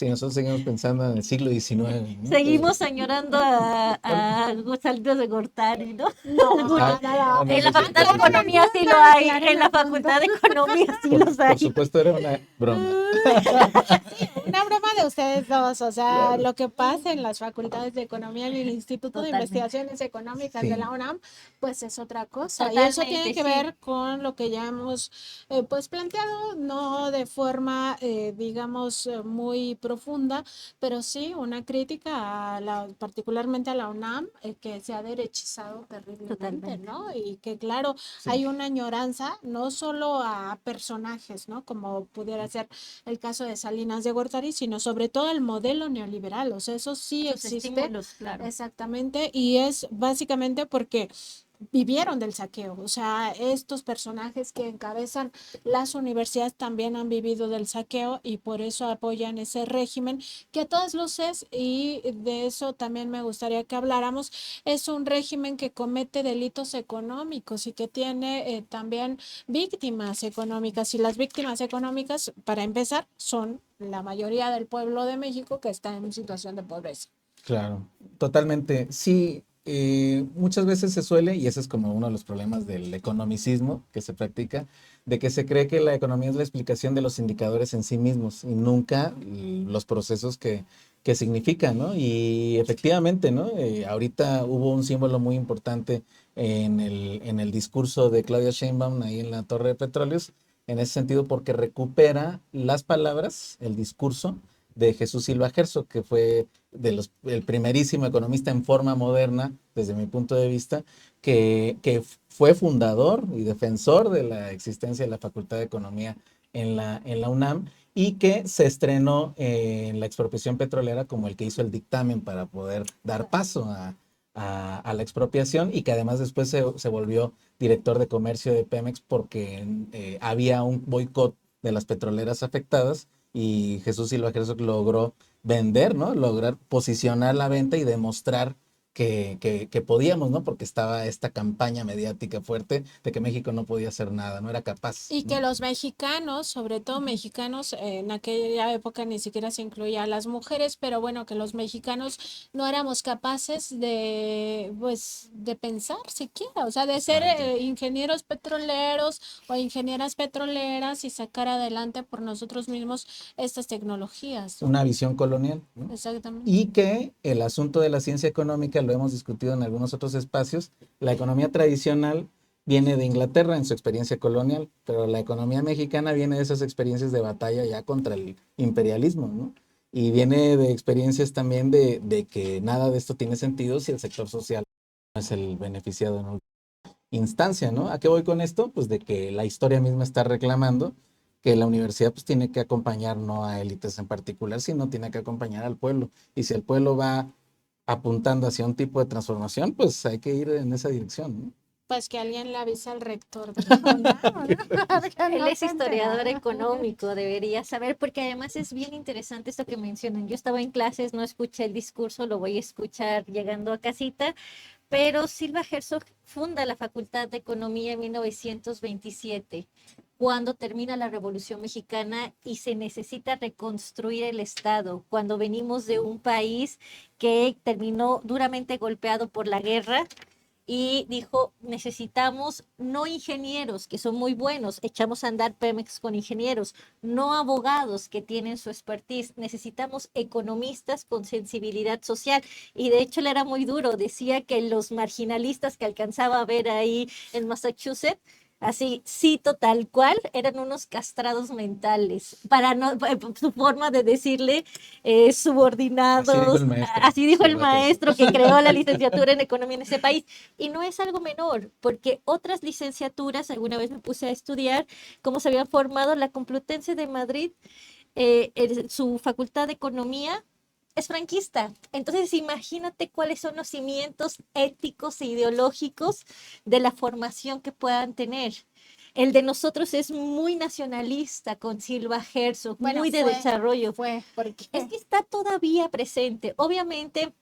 Sí, nosotros seguimos pensando en el siglo XIX, ¿no? Seguimos añorando a Salinas de Gortari, ¿no? No, Ah, nada. no, En la no, Facultad de Aclaren la Economía sí lo punta, hay, aclaren en la la punta. Facultad de Economía sí los por hay. supuesto era una broma. Una broma de ustedes dos, o sea, Claro. lo que pasa en las facultades de economía en el Instituto de Totalmente. Investigaciones Económicas de Sí, la UNAM, pues es otra cosa. Y eso tiene Totalmente, que sí. ver con lo que ya hemos pues planteado, no de forma, digamos, muy profunda, pero sí una crítica a particularmente a la UNAM, que se ha derechizado terriblemente, Totalmente. ¿no? Y que claro, sí, hay una añoranza no solo a personajes, ¿no? Como pudiera ser el caso de Salinas de Gortari, sino sobre todo el modelo neoliberal. O sea, eso sí Sus existe estímulos, claro. exactamente y es básicamente porque vivieron del saqueo. O sea, estos personajes que encabezan las universidades también han vivido del saqueo y por eso apoyan ese régimen que a todas luces, y de eso también me gustaría que habláramos, es un régimen que comete delitos económicos y que tiene también víctimas económicas. Y las víctimas económicas, para empezar, son la mayoría del pueblo de México que está en situación de pobreza. claro, totalmente. Sí, muchas veces se suele, y ese es como uno de los problemas del economicismo que se practica, de que se cree que la economía es la explicación de los indicadores en sí mismos y nunca los procesos que significan, ¿no? Y efectivamente, ¿no? Ahorita hubo un símbolo muy importante en el discurso de Claudia Sheinbaum ahí en la Torre de Petróleos, en ese sentido, porque recupera las palabras, el discurso de Jesús Silva Herzog, que fue el primerísimo economista en forma moderna, desde mi punto de vista, que fue fundador y defensor de la existencia de la Facultad de Economía en la UNAM y que se estrenó en la expropiación petrolera como el que hizo el dictamen para poder dar paso a la expropiación y que además después se volvió director de comercio de Pemex porque había un boicot de las petroleras afectadas y Jesús Silva Herzog logró vender, ¿no? Lograr posicionar la venta y demostrar que podíamos, ¿no? Porque estaba esta campaña mediática fuerte de que México no podía hacer nada, no era capaz, Y que ¿no? los mexicanos, sobre todo mexicanos, en aquella época ni siquiera se incluía a las mujeres, pero bueno, que los mexicanos no éramos capaces de, pues, de pensar siquiera, o sea, de ser Exacto. ingenieros petroleros o ingenieras petroleras y sacar adelante por nosotros mismos estas tecnologías, ¿no? Una visión colonial, ¿no? Exactamente. Y que el asunto de la ciencia económica, lo hemos discutido en algunos otros espacios, la economía tradicional viene de Inglaterra en su experiencia colonial, pero la economía mexicana viene de esas experiencias de batalla ya contra el imperialismo, ¿no? Y viene de experiencias también de que nada de esto tiene sentido si el sector social no es el beneficiado en última instancia, ¿no? ¿A qué voy con esto? Pues de que la historia misma está reclamando que la universidad pues tiene que acompañar no a élites en particular, sino tiene que acompañar al pueblo. Y si el pueblo va apuntando hacia un tipo de transformación, pues hay que ir en esa dirección, ¿no? Pues que alguien le avise al rector de la UNAM, ¿no? Porque Él no es está historiador enterado. económico, debería saber, porque además es bien interesante esto que mencionan. Yo estaba en clases, no escuché el discurso, lo voy a escuchar llegando a casita, pero Silva Herzog funda la Facultad de Economía en 1927, cuando termina la Revolución Mexicana y se necesita reconstruir el Estado, cuando venimos de un país que terminó duramente golpeado por la guerra y dijo, necesitamos no ingenieros, que son muy buenos, echamos a andar Pemex con ingenieros, no abogados que tienen su expertise, necesitamos economistas con sensibilidad social. Y de hecho él era muy duro, decía que los marginalistas que alcanzaba a ver ahí en Massachusetts, así, cito tal cual, eran unos castrados mentales, para no, su forma de decirle Así dijo el subordinados, maestro, así dijo el Silva Herzog. maestro que creó la licenciatura en economía en ese país. Y no es algo menor, porque otras licenciaturas, alguna vez me puse a estudiar cómo se habían formado la Complutense de Madrid, su facultad de economía es franquista. Entonces, imagínate cuáles son los cimientos éticos e ideológicos de la formación que puedan tener. El de nosotros es muy nacionalista con Silva Herzog, Bueno, muy de desarrollo. porque Es que está todavía presente. Obviamente,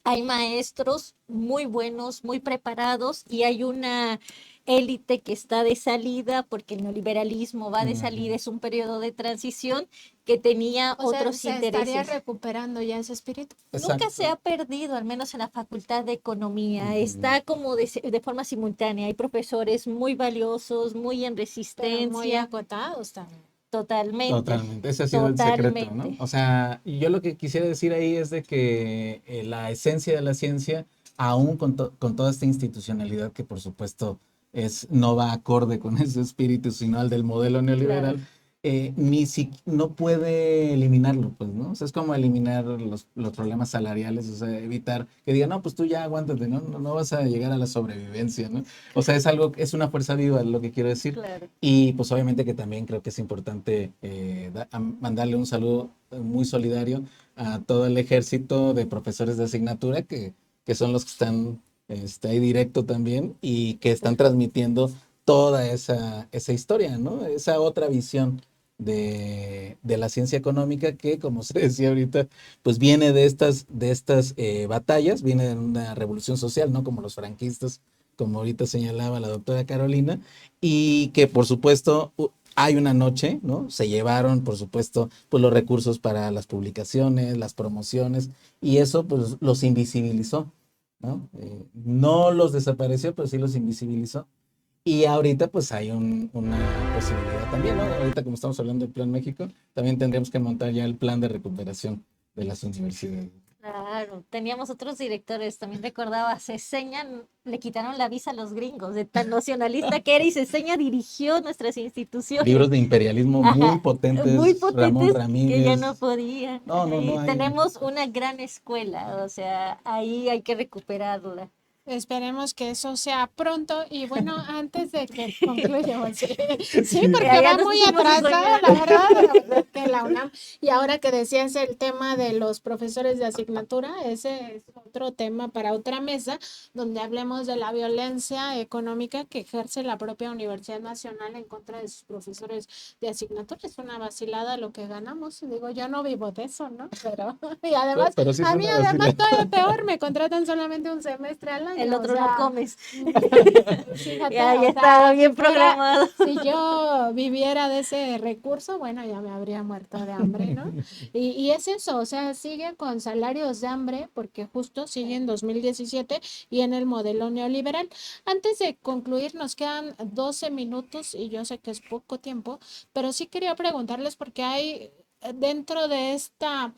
hay maestros muy buenos, muy preparados y hay una élite que está de salida porque el neoliberalismo va de salida, Ujú. es un periodo de transición que tenía O sea, otros se estaría intereses. recuperando ya ese espíritu. Nunca se Exacto. ha perdido, al menos en la Facultad de Economía. Ujú. Está como de forma simultánea. Hay profesores muy valiosos, muy en Pero muy resistencia, acotados también. totalmente, Totalmente, ese ha sido el secreto, ¿no? totalmente. O sea, y yo lo que quisiera decir ahí es de que la esencia de la ciencia, aún con toda esta institucionalidad que por supuesto no va acorde con ese espíritu, sino al del modelo Claro. neoliberal, no puede eliminarlo, pues, ¿no? O sea, es como eliminar los problemas salariales, o sea, evitar que digan, no, pues tú ya aguántate, ¿no? No vas a llegar a la sobrevivencia, ¿no? O sea, es una fuerza viva, lo que quiero decir. Claro. Y pues obviamente que también creo que es importante mandarle un saludo muy solidario a todo el ejército de profesores de asignatura que son los que están ahí directo también y que están transmitiendo toda esa historia, ¿no? Esa otra visión de la ciencia económica que, como se decía ahorita, pues viene de estas batallas, viene de una revolución social, ¿no? Como los franquistas, como ahorita señalaba la doctora Carolina, y que por supuesto hay una noche, ¿no? Se llevaron, por supuesto, pues los recursos para las publicaciones, las promociones, y eso pues los invisibilizó, ¿no? No los desapareció, pero sí los invisibilizó. Y ahorita pues hay una posibilidad también, ¿no? Ahorita como estamos hablando del Plan México, también tendríamos que montar ya el plan de recuperación de las universidades. Claro, teníamos otros directores, también recordaba, Ceseña le quitaron la visa a los gringos, de tan nacionalista que era, y Ceseña dirigió nuestras instituciones. Libros de imperialismo muy Ajá, muy potentes, Ramón potentes que ya no Ramírez. podían. No, no, no Y hay. tenemos una gran escuela, o sea, ahí hay que recuperarla. Esperemos que eso sea pronto. Y bueno, antes de que concluyamos, sí, sí, Ya, porque ya va nos muy pusimos a atrasado, soñar. la verdad que la UNAM. Y ahora que decías el tema de los profesores de asignatura, ese es otro tema para otra mesa, donde hablemos de la violencia económica que ejerce la propia Universidad Nacional en contra de sus profesores de asignatura. Es una vacilada lo que ganamos. Digo, yo no vivo de eso, ¿no? Pero, y además, Pero sí es a mí una además vacila. todavía peor, me contratan solamente un semestre al El año, o otro no sea, comes. fíjate, Ya o estaba sea, bien programado. si yo viviera de ese recurso, bueno, ya me habría muerto de hambre, ¿no? Y es eso, o sea, sigue con salarios de hambre porque justo sigue en 2017 y en el modelo neoliberal. Antes de concluir, nos quedan 12 minutos y yo sé que es poco tiempo, pero sí quería preguntarles porque hay dentro de esta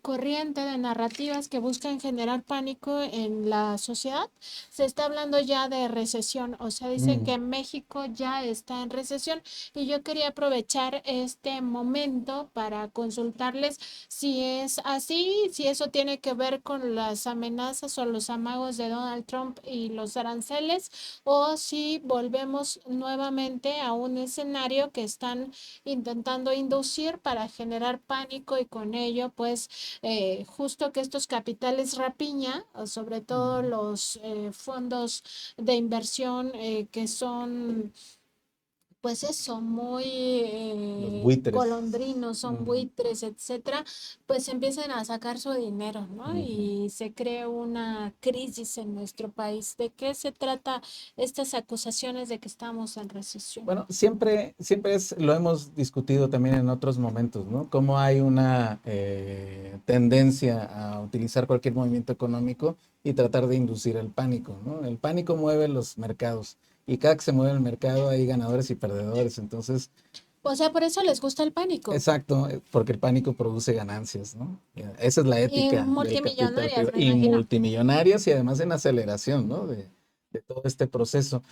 corriente de narrativas que buscan generar pánico en la sociedad, se está hablando ya de recesión, o sea, dicen Mm, que México ya está en recesión y yo quería aprovechar este momento para consultarles si es así, si eso tiene que ver con las amenazas o los amagos de Donald Trump y los aranceles, o si volvemos nuevamente a un escenario que están intentando inducir para generar pánico y con ello pues justo que estos capitales rapiña, sobre todo mm. los fondos de inversión que son pues eso, muy Los buitres. golondrinos, son Ujú. buitres, etcétera, pues empiezan a sacar su dinero, ¿no? Ujú. Y se crea una crisis en nuestro país. ¿De qué se trata estas acusaciones de que estamos en recesión? Bueno, siempre lo hemos discutido también en otros momentos, ¿no? Cómo hay una tendencia a utilizar cualquier movimiento económico y tratar de inducir el pánico, ¿no? El pánico mueve los mercados y cada que se mueve el mercado hay ganadores y perdedores. Entonces, O sea, por eso les gusta el pánico. exacto, porque el pánico produce ganancias, ¿no? Esa es la Y ética del capital multimillonarias, privado. me Y imagino. multimillonarias y además en aceleración, ¿no? De todo este proceso.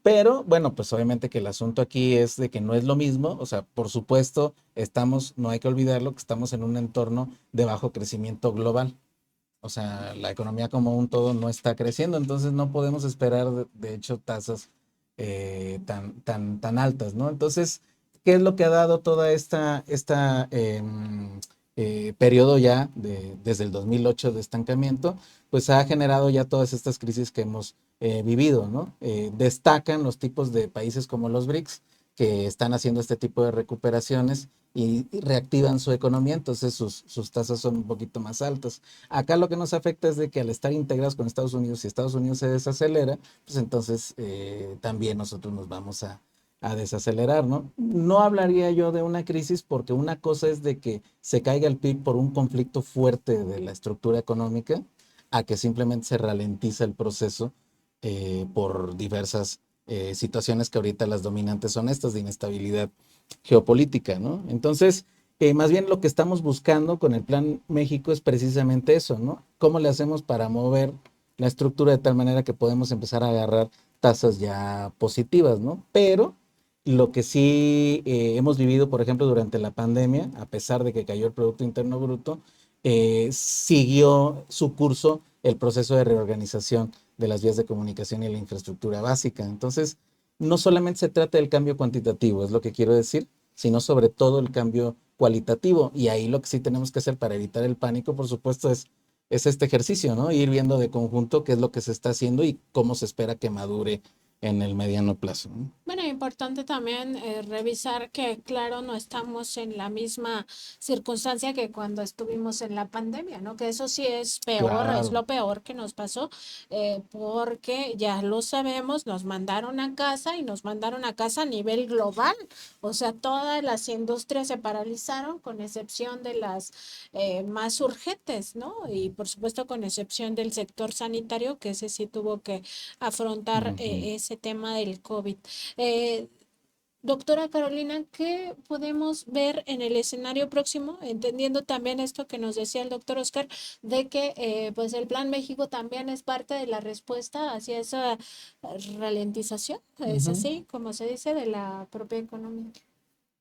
Pero, bueno, pues obviamente que el asunto aquí es de que no es lo mismo. O sea, por supuesto, no hay que olvidarlo, que estamos en un entorno de bajo crecimiento global. O sea, la economía como un todo no está creciendo, entonces no podemos esperar, de hecho, tasas tan altas, ¿no? Entonces, ¿qué es lo que ha dado toda esta periodo ya desde el 2008 de estancamiento? Pues ha generado ya todas estas crisis que hemos vivido, ¿no? Destacan los tipos de países como los BRICS, que están haciendo este tipo de recuperaciones y reactivan su economía, entonces sus tasas son un poquito más altas. Acá lo que nos afecta es de que al estar integrados con Estados Unidos, si Estados Unidos se desacelera, pues entonces también nosotros nos vamos a desacelerar, ¿no? No hablaría yo de una crisis porque una cosa es de que se caiga el PIB por un conflicto fuerte de la estructura económica, a que simplemente se ralentiza el proceso por diversas situaciones que ahorita las dominantes son estas de inestabilidad geopolítica, ¿no? Entonces, más bien lo que estamos buscando con el Plan México es precisamente eso, ¿no? ¿Cómo le hacemos para mover la estructura de tal manera que podemos empezar a agarrar tasas ya positivas, ¿no? Pero lo que sí hemos vivido, por ejemplo, durante la pandemia, a pesar de que cayó el Producto Interno Bruto, siguió su curso el proceso de reorganización de las vías de comunicación y la infraestructura básica. Entonces, no solamente se trata del cambio cuantitativo, es lo que quiero decir, sino sobre todo el cambio cualitativo. Y ahí lo que sí tenemos que hacer para evitar el pánico, por supuesto, es este ejercicio, ¿no? Ir viendo de conjunto qué es lo que se está haciendo y cómo se espera que madure en el mediano plazo, ¿no? Bueno, importante también revisar que, claro, no estamos en la misma circunstancia que cuando estuvimos en la pandemia, ¿no? Que eso sí es peor, es Claro. lo peor que nos pasó, porque ya lo sabemos, nos mandaron a casa y nos mandaron a casa a nivel global, o sea, todas las industrias se paralizaron con excepción de las más urgentes, ¿no? Y por supuesto con excepción del sector sanitario, que ese sí tuvo que afrontar Ujú. ese tema del COVID. Eh, Doctora Carolina, ¿qué podemos ver en el escenario próximo? Entendiendo también esto que nos decía el doctor Oscar, de que pues el Plan México también es parte de la respuesta hacia esa ralentización, es Ujú. así como se dice, de la propia economía.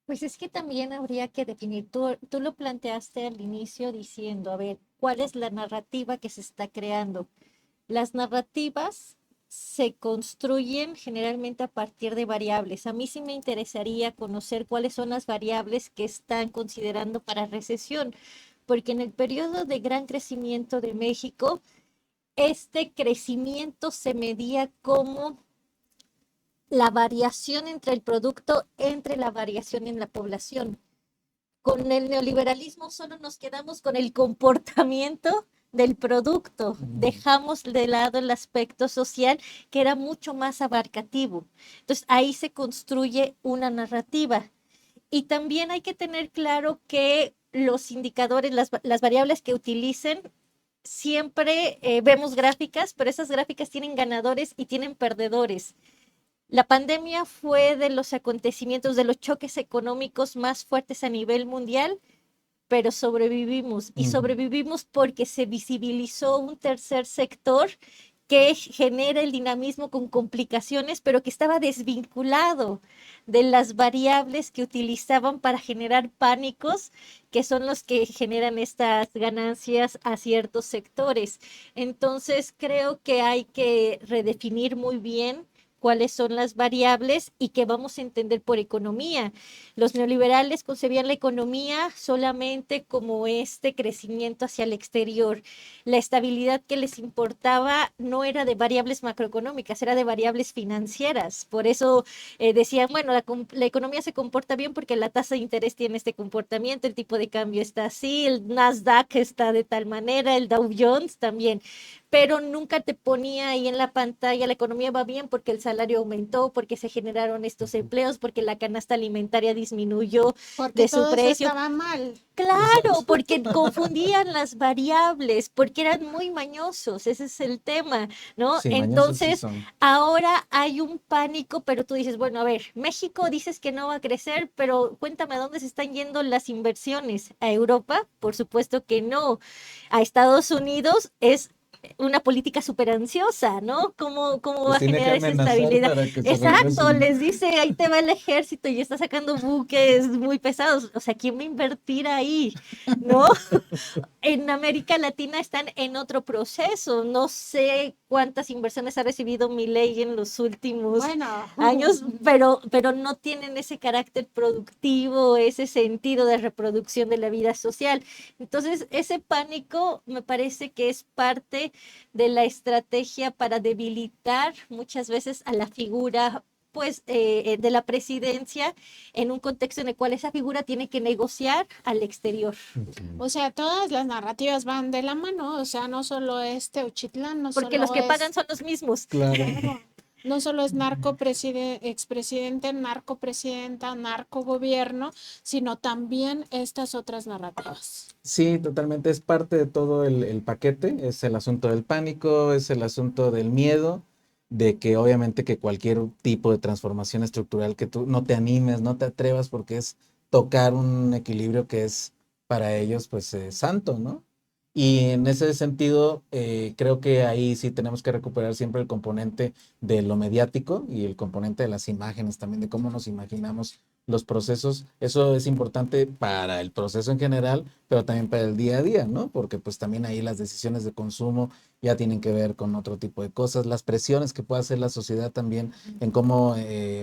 Pues es que también habría que definir, tú lo planteaste al inicio diciendo, a ver, ¿cuál es la narrativa que se está creando? Las narrativas se construyen generalmente a partir de variables. A mí sí me interesaría conocer cuáles son las variables que están considerando para recesión, porque en el periodo de gran crecimiento de México, este crecimiento se medía como la variación entre el producto, entre la variación en la población. Con el neoliberalismo solo nos quedamos con el comportamiento del producto, Mm. dejamos de lado el aspecto social que era mucho más abarcativo. Entonces ahí se construye una narrativa. Y también hay que tener claro que los indicadores, las variables que utilicen, siempre vemos gráficas, pero esas gráficas tienen ganadores y tienen perdedores. La pandemia fue de los acontecimientos, de los choques económicos más fuertes a nivel mundial, pero sobrevivimos y Ujú. sobrevivimos porque se visibilizó un tercer sector que genera el dinamismo con complicaciones, pero que estaba desvinculado de las variables que utilizaban para generar pánicos, que son los que generan estas ganancias a ciertos sectores. Entonces, creo que hay que redefinir muy bien cuáles son las variables y qué vamos a entender por economía. Los neoliberales concebían la economía solamente como este crecimiento hacia el exterior. La estabilidad que les importaba no era de variables macroeconómicas, era de variables financieras. Por eso decían, bueno, la economía se comporta bien porque la tasa de interés tiene este comportamiento, el tipo de cambio está así, el Nasdaq está de tal manera, el Dow Jones también, pero nunca te ponía ahí en la pantalla, la economía va bien porque el salario aumentó, porque se generaron estos empleos, porque la canasta alimentaria disminuyó Porque de su todo eso precio. estaba mal. Claro, Exacto. porque confundían las variables, porque eran muy mañosos, ese es el tema, ¿no? Sí, mañosos sí Entonces, son. ahora hay un pánico, pero tú dices, bueno, a ver, México dices que no va a crecer, pero cuéntame a dónde se están yendo las inversiones. ¿A Europa? Por supuesto que no. A Estados Unidos es una política súper ansiosa, ¿no? ¿Cómo va Los a tiene que generar esa amenazar estabilidad? para que se Exacto, regresen. les dice, ahí te va el ejército y está sacando buques muy pesados. O sea, ¿quién va a invertir ahí? ¿No? En América Latina están en otro proceso. No sé cuántas inversiones ha recibido Milei en los últimos Bueno, años, pero no tienen ese carácter productivo, ese sentido de reproducción de la vida social. Entonces, ese pánico me parece que es parte de la estrategia para debilitar muchas veces a la figura pues de la presidencia en un contexto en el cual esa figura tiene que negociar al exterior. O sea, todas las narrativas van de la mano, o sea, no solo es Teuchitlán, no Porque solo los que pagan es, son los mismos. Claro. claro, no solo es expresidente, narcopresidenta, narcogobierno, sino también estas otras narrativas. Sí, totalmente. Es parte de todo el paquete. Es el asunto del pánico, es el asunto del miedo, de que obviamente que cualquier tipo de transformación estructural que tú no te animes, no te atrevas, porque es tocar un equilibrio que es para ellos pues santo, ¿no? Y en ese sentido, creo que ahí sí tenemos que recuperar siempre el componente de lo mediático y el componente de las imágenes también, de cómo nos imaginamos los procesos. Eso es importante para el proceso en general, pero también para el día a día, ¿no? Porque pues también ahí las decisiones de consumo ya tienen que ver con otro tipo de cosas, las presiones que puede hacer la sociedad también en cómo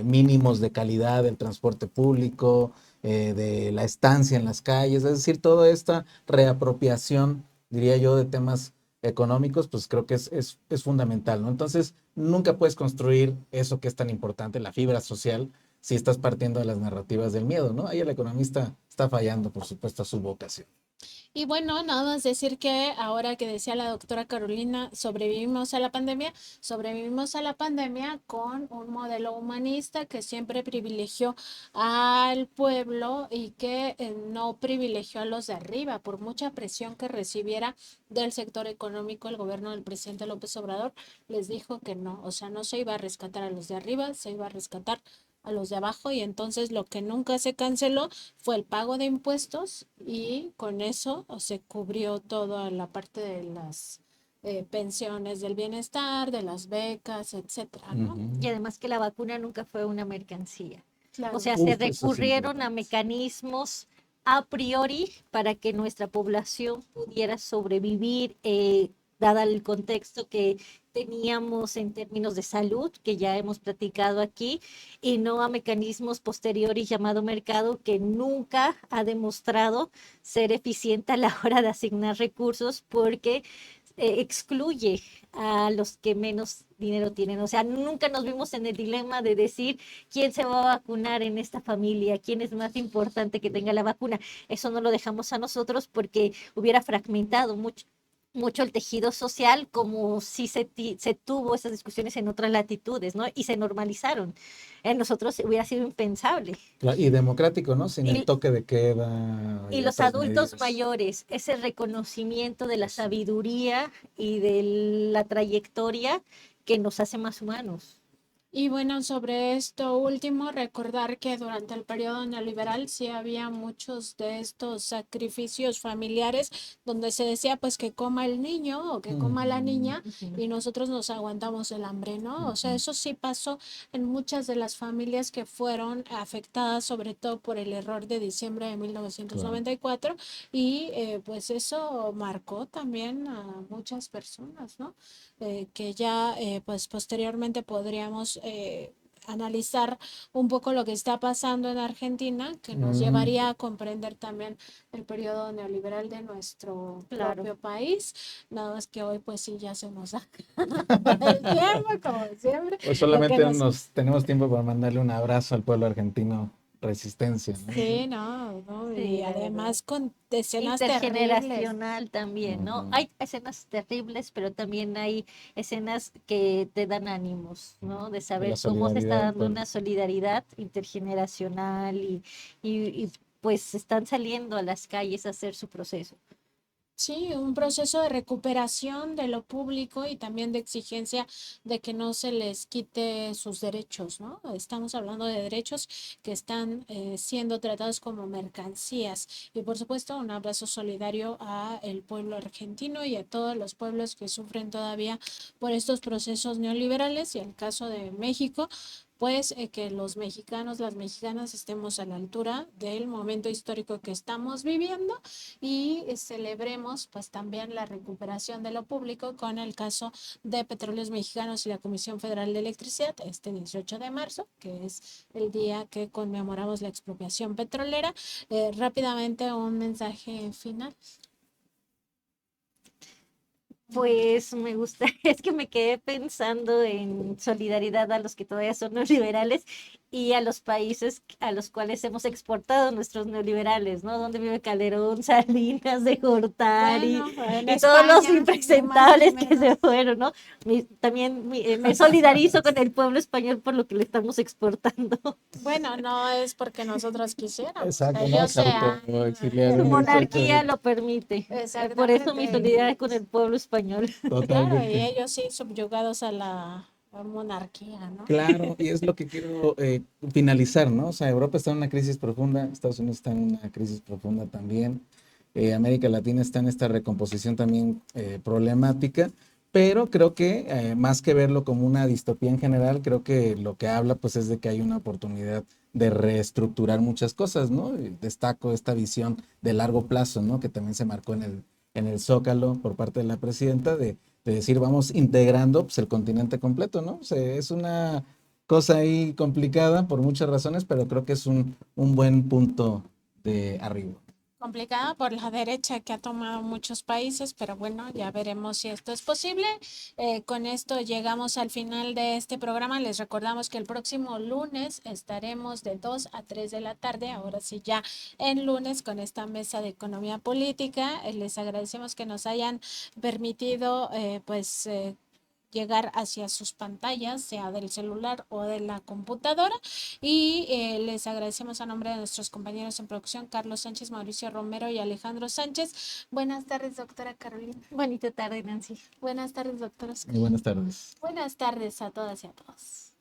mínimos de calidad del transporte público, de la estancia en las calles, es decir, toda esta reapropiación, diría yo, de temas económicos, pues creo que es fundamental, ¿no? Entonces, nunca puedes construir eso que es tan importante, la fibra social, si estás partiendo de las narrativas del miedo, ¿no? Ahí el economista está fallando, por supuesto, a su vocación. Y bueno, nada más decir que ahora que decía la doctora Carolina, sobrevivimos a la pandemia con un modelo humanista que siempre privilegió al pueblo y que no privilegió a los de arriba, por mucha presión que recibiera del sector económico. El gobierno del presidente López Obrador les dijo que no, o sea, no se iba a rescatar a los de arriba, se iba a rescatar a los de abajo, y entonces lo que nunca se canceló fue el pago de impuestos, y con eso se cubrió toda la parte de las pensiones del bienestar, de las becas, etcétera, ¿no? Y además que la vacuna nunca fue una mercancía. O Claro. sea, se Uf, eso es recurrieron a importante. mecanismos a priori para que nuestra población pudiera sobrevivir, dada el contexto que teníamos en términos de salud, que ya hemos platicado aquí, y no a mecanismos posteriores llamado mercado, que nunca ha demostrado ser eficiente a la hora de asignar recursos, porque excluye a los que menos dinero tienen. O sea, nunca nos vimos en el dilema de decir quién se va a vacunar en esta familia, quién es más importante que tenga la vacuna. Eso no lo dejamos a nosotros porque hubiera fragmentado mucho el tejido social, como si se tuvo esas discusiones en otras latitudes, ¿no? Y se normalizaron. En nosotros hubiera sido impensable. Y democrático, ¿no? Sin el Y, toque de queda y y los otras adultos medidas. mayores, ese reconocimiento de la Eso. sabiduría y de la trayectoria que nos hace más humanos. Y bueno, sobre esto último, recordar que durante el periodo neoliberal sí había muchos de estos sacrificios familiares donde se decía pues que coma el niño o que coma la Ujú, niña, y nosotros nos aguantamos el hambre, ¿no? O sea, ujú. eso sí pasó en muchas de las familias que fueron afectadas, sobre todo por el error de diciembre de Claro. 1994, y pues eso marcó también a muchas personas, ¿no? Que ya pues posteriormente podríamos analizar un poco lo que está pasando en Argentina, que nos Mm, llevaría a comprender también el periodo neoliberal de nuestro Claro. propio país. Nada más que hoy pues sí ya se nos da el tiempo, como siempre, Pues lo que solamente nos... nos tenemos tiempo para mandarle un abrazo al pueblo argentino, resistencia, ¿no? Sí, no, no, y Sí, la verdad. además con escenas terribles. Intergeneracional también, ¿no? Ujú. Hay escenas terribles, pero también hay escenas que te dan ánimos, ¿no? De De la saber cómo se está solidaridad del dando pueblo. una solidaridad intergeneracional y pues están saliendo a las calles a hacer su proceso. Sí, un proceso de recuperación de lo público y también de exigencia de que no se les quite sus derechos, ¿no? Estamos hablando de derechos que están siendo tratados como mercancías. Y por supuesto, un abrazo solidario a el pueblo argentino y a todos los pueblos que sufren todavía por estos procesos neoliberales, y el caso de México, pues que los mexicanos, las mexicanas estemos a la altura del momento histórico que estamos viviendo, y celebremos pues también la recuperación de lo público con el caso de Petróleos Mexicanos y la Comisión Federal de Electricidad este 18 de marzo, que es el día que conmemoramos la expropiación petrolera. Rápidamente un mensaje final. Pues me gusta, es que me quedé pensando en solidaridad a los que todavía son neoliberales y a los países a los cuales hemos exportado nuestros neoliberales, ¿no? Donde vive Calderón, Salinas, de Gortari Bueno, en y todos los España, ni más ni impresentables que se menos. fueron, ¿no? También me solidarizo con el pueblo español por lo que le estamos exportando. Bueno, no es porque nosotros quisiéramos, Exacto, ¿no? ellos Se se han, autoexiliaron, Su monarquía exactamente. lo permite. Por eso mi exactamente, solidaridad con el pueblo español. claro, y Totalmente. ellos sí subyugados a la monarquía, ¿no? Claro, y es lo que quiero finalizar, ¿no? O sea, Europa está en una crisis profunda, Estados Unidos está en una crisis profunda también, América Latina está en esta recomposición también problemática, pero creo que más que verlo como una distopía en general, creo que lo que habla pues es de que hay una oportunidad de reestructurar muchas cosas, ¿no? Y destaco esta visión de largo plazo, ¿no? Que también se marcó en el Zócalo por parte de la presidenta de decir vamos integrando pues, el continente completo, ¿no? O sea, es una cosa ahí complicada por muchas razones, pero creo que es un buen punto de arriba. Complicada por la derecha que ha tomado muchos países, pero bueno, ya veremos si esto es posible. Con esto llegamos al final de este programa. Les recordamos que el próximo lunes estaremos de 2 a 3 de la tarde, ahora sí ya en lunes con esta mesa de economía política. Les agradecemos que nos hayan permitido llegar hacia sus pantallas, sea del celular o de la computadora. Y les agradecemos a nombre de nuestros compañeros en producción, Carlos Sánchez, Mauricio Romero y Alejandro Sánchez. Buenas tardes, doctora Carolina. Bonita tarde, Nancy. Buenas tardes, doctora Oscar. Muy buenas tardes. Buenas tardes a todas y a todos.